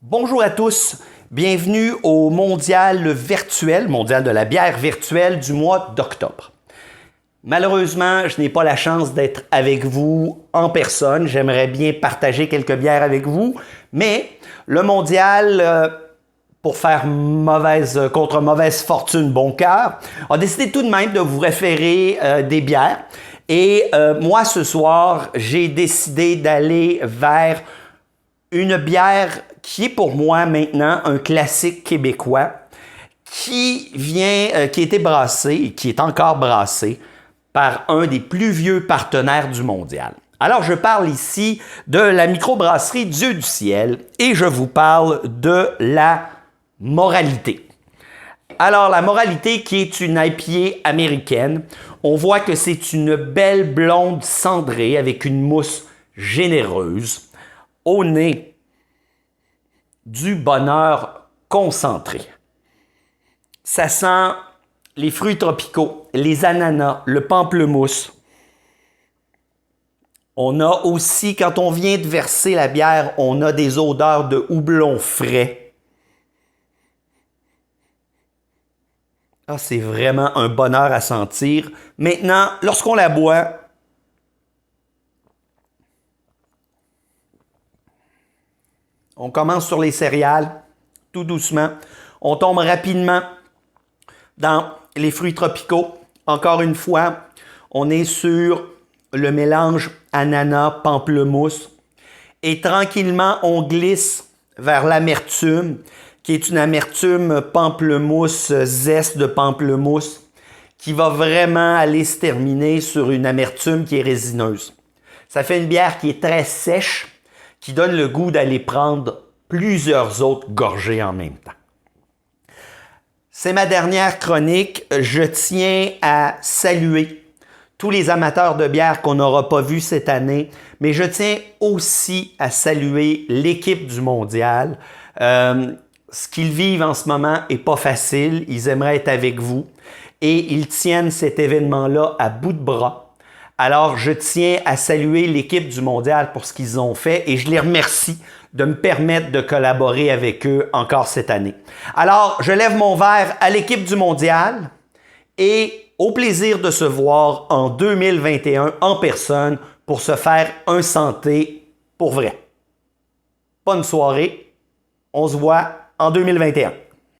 Bonjour à tous, bienvenue au mondial virtuel, mondial de la bière virtuelle du mois d'octobre. Malheureusement, je n'ai pas la chance d'être avec vous en personne. J'aimerais bien partager quelques bières avec vous, mais le mondial, pour faire contre mauvaise fortune bon cœur, a décidé tout de même de vous référer des bières. Et moi, ce soir, j'ai décidé d'aller vers une bière qui est pour moi maintenant un classique québécois qui a été brassé et qui est encore brassé par un des plus vieux partenaires du mondial. Alors, je parle ici de la microbrasserie Dieu du ciel et je vous parle de la Moralité. Alors, la Moralité qui est une IPA américaine, on voit que c'est une belle blonde cendrée avec une mousse généreuse, au nez du bonheur concentré. Ça sent les fruits tropicaux, les ananas, le pamplemousse. On a aussi, quand on vient de verser la bière, on a des odeurs de houblon frais. Ah, c'est vraiment un bonheur à sentir. Maintenant, lorsqu'on la boit, on commence sur les céréales, tout doucement. On tombe rapidement dans les fruits tropicaux. Encore une fois, on est sur le mélange ananas, pamplemousse. Et tranquillement, on glisse vers l'amertume, qui est une amertume pamplemousse, zeste de pamplemousse, qui va vraiment aller se terminer sur une amertume qui est résineuse. Ça fait une bière qui est très sèche, qui donne le goût d'aller prendre plusieurs autres gorgées en même temps. C'est ma dernière chronique. Je tiens à saluer tous les amateurs de bière qu'on n'aura pas vus cette année, mais je tiens aussi à saluer l'équipe du mondial. Ce qu'ils vivent en ce moment n'est pas facile. Ils aimeraient être avec vous et ils tiennent cet événement-là à bout de bras. Alors, je tiens à saluer l'équipe du mondial pour ce qu'ils ont fait et je les remercie de me permettre de collaborer avec eux encore cette année. Alors, je lève mon verre à l'équipe du mondial et au plaisir de se voir en 2021 en personne pour se faire un santé pour vrai. Bonne soirée, on se voit en 2021.